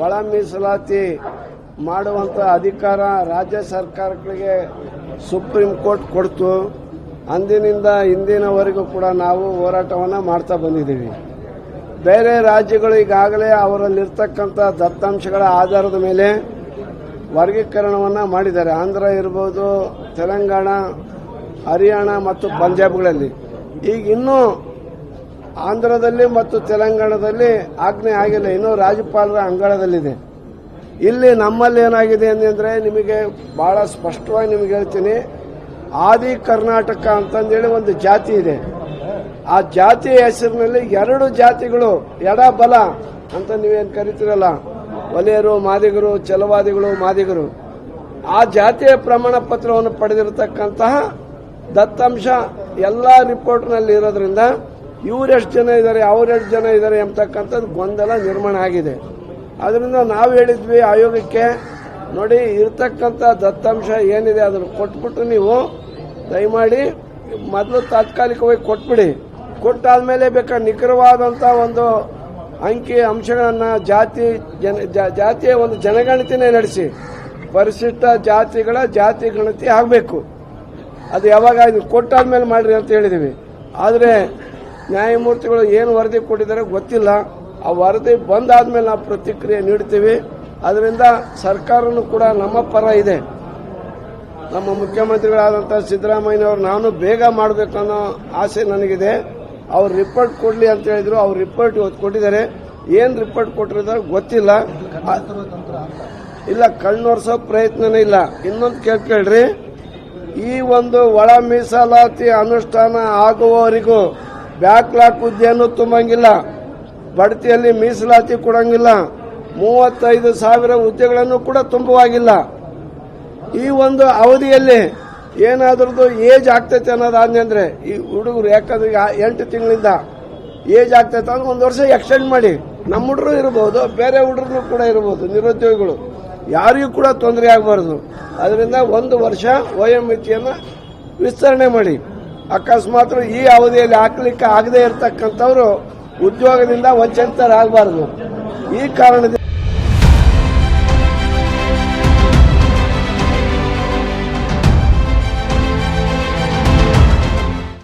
ಒಳ ಮೀಸಲಾತಿ ಮಾಡುವಂಥ ಅಧಿಕಾರ ರಾಜ್ಯ ಸರ್ಕಾರಗಳಿಗೆ ಸುಪ್ರೀಂ ಕೋರ್ಟ್ ಕೊಡ್ತು. ಅಂದಿನಿಂದ ಇಂದಿನವರೆಗೂ ಕೂಡ ನಾವು ಹೋರಾಟವನ್ನು ಮಾಡ್ತಾ ಬಂದಿದ್ದೀವಿ. ಬೇರೆ ರಾಜ್ಯಗಳು ಈಗಾಗಲೇ ಅವರಲ್ಲಿರ್ತಕ್ಕಂಥ ದತ್ತಾಂಶಗಳ ಆಧಾರದ ಮೇಲೆ ವರ್ಗೀಕರಣವನ್ನು ಮಾಡಿದ್ದಾರೆ. ಆಂಧ್ರ ಇರ್ಬೋದು, ತೆಲಂಗಾಣ, ಹರಿಯಾಣ ಮತ್ತು ಪಂಜಾಬ್ಗಳಲ್ಲಿ. ಈಗ ಇನ್ನೂ ಆಂಧ್ರದಲ್ಲಿ ಮತ್ತು ತೆಲಂಗಾಣದಲ್ಲಿ ಆಜ್ಞೆ ಆಗಿಲ್ಲ, ಇನ್ನೂ ರಾಜ್ಯಪಾಲರ ಅಂಗಳದಲ್ಲಿದೆ. ಇಲ್ಲಿ ನಮ್ಮಲ್ಲಿ ಏನಾಗಿದೆ ಅಂದರೆ ನಿಮಗೆ ಬಹಳ ಸ್ಪಷ್ಟವಾಗಿ ನಿಮಗೆ ಹೇಳ್ತೀನಿ, ಆದಿ ಕರ್ನಾಟಕ ಅಂತಂದೇಳಿ ಒಂದು ಜಾತಿ ಇದೆ. ಆ ಜಾತಿಯ ಹೆಸರಿನಲ್ಲಿ 2 ಜಾತಿಗಳು ಎಡಬಲ ಅಂತ ನೀವೇನು ಕರಿತೀರಲ್ಲ, ಒಲೆಯರು ಮಾದಿಗರು, ಛಲವಾದಿಗಳು ಮಾದಿಗರು, ಆ ಜಾತಿಯ ಪ್ರಮಾಣ ಪತ್ರವನ್ನು ಪಡೆದಿರತಕ್ಕಂತಹ ದತ್ತಾಂಶ ಎಲ್ಲ ರಿಪೋರ್ಟ್ನಲ್ಲಿ ಇರೋದ್ರಿಂದ ಇವರೆಷ್ಟು ಜನ ಇದ್ದಾರೆ ಅವರೆಷ್ಟು ಜನ ಇದ್ದಾರೆ ಎಂಬತಕ್ಕಂಥದ್ದು ಗೊಂದಲ ನಿರ್ಮಾಣ ಆಗಿದೆ. ಅದರಿಂದ ನಾವು ಹೇಳಿದ್ವಿ ಆಯೋಗಕ್ಕೆ, ನೋಡಿ ಇರ್ತಕ್ಕಂಥ ದತ್ತಾಂಶ ಏನಿದೆ ಅದನ್ನು ಕೊಟ್ಬಿಟ್ಟು ನೀವು ದಯಮಾಡಿ ಮೊದಲು ತಾತ್ಕಾಲಿಕವಾಗಿ ಕೊಟ್ಬಿಡಿ. ಕೊಟ್ಟಾದ್ಮೇಲೆ ಬೇಕಾದ್ರೆ ನಿಖರವಾದಂಥ ಒಂದು ಅಂಕಿ ಅಂಶಗಳನ್ನು ಜಾತಿಯ ಒಂದು ಜನಗಣತಿನೇ ನಡೆಸಿ ಪರಿಶಿಷ್ಟ ಜಾತಿಗಳ ಜಾತಿ ಗಣತಿ ಆಗಬೇಕು. ಅದು ಯಾವಾಗ ಕೊಟ್ಟಾದ್ಮೇಲೆ ಮಾಡ್ರಿ ಅಂತ ಹೇಳಿದ್ದೀವಿ. ಆದರೆ ನ್ಯಾಯಮೂರ್ತಿಗಳು ಏನು ವರದಿ ಕೊಟ್ಟಿದ್ದಾರೆ ಗೊತ್ತಿಲ್ಲ. ಆ ವರದಿ ಬಂದಾದ್ಮೇಲೆ ನಾವು ಪ್ರತಿಕ್ರಿಯೆ ನೀಡ್ತೀವಿ. ಅದರಿಂದ ಸರ್ಕಾರನೂ ಕೂಡ ನಮ್ಮ ಪರ ಇದೆ. ನಮ್ಮ ಮುಖ್ಯಮಂತ್ರಿಗಳಾದಂಥ ಸಿದ್ದರಾಮಯ್ಯನವರು ನಾನು ಬೇಗ ಮಾಡಬೇಕನ್ನೋ ಆಸೆ ನನಗಿದೆ. ಅವ್ರು ರಿಪೋರ್ಟ್ ಕೊಡಲಿ ಅಂತ ಹೇಳಿದ್ರು. ಅವ್ರು ರಿಪೋರ್ಟ್ ಇವತ್ತು ಕೊಟ್ಟಿದ್ದಾರೆ. ಏನು ರಿಪೋರ್ಟ್ ಕೊಟ್ಟಿದ್ದಾರೆ ಗೊತ್ತಿಲ್ಲ. ಇಲ್ಲ, ಕಣ್ಣೊರೆಸೋ ಪ್ರಯತ್ನನೇ ಇಲ್ಲ. ಇನ್ನೊಂದು ಕೇಳ್ರಿ, ಈ ಒಂದು ಒಳ ಮೀಸಲಾತಿ ಅನುಷ್ಠಾನ ಆಗುವವರೆಗೂ ಬ್ಯಾಕ್ಲಾಗ್ ಹುದ್ದೆಯನ್ನು ತುಂಬಂಗಿಲ್ಲ, ಬಡ್ತಿಯಲ್ಲಿ ಮೀಸಲಾತಿ ಕೊಡಂಗಿಲ್ಲ, 35,000 ಹುದ್ದೆಗಳನ್ನು ಕೂಡ ತುಂಬುವಾಗಿಲ್ಲ. ಈ ಒಂದು ಅವಧಿಯಲ್ಲಿ ಏನಾದ್ರದ್ದು ಏಜ್ ಆಗ್ತೈತೆ ಅನ್ನೋದಾದ್ಮೇಲೆ ಈ ಹುಡುಗರು ಯಾಕಂದ್ರೆ 8 ತಿಂಗಳಿಂದ ಏಜ್ ಆಗ್ತೈತೆ ಅಂದ್ರೆ 1 ವರ್ಷ ಎಕ್ಸ್ಟೆಂಡ್ ಮಾಡಿ. ನಮ್ಮ ಹುಡುಗರು ಇರಬಹುದು, ಬೇರೆ ಹುಡುಗರು ಕೂಡ ಇರಬಹುದು, ನಿರುದ್ಯೋಗಿಗಳು, ಯಾರಿಗೂ ಕೂಡ ತೊಂದರೆ ಆಗಬಾರದು. ಅದರಿಂದ 1 ವರ್ಷ ವಯೋಮಿತಿಯನ್ನು ವಿಸ್ತರಣೆ ಮಾಡಿ. ಅಕಸ್ಮಾತ್ ಈ ಅವಧಿಯಲ್ಲಿ ಹಾಕಲಿಕ್ಕೆ ಆಗದೆ ಇರತಕ್ಕಂಥವ್ರು ಉದ್ಯೋಗದಿಂದ ವಂಚಿತರಾಗಬಾರದು. ಈ ಕಾರಣದಿಂದ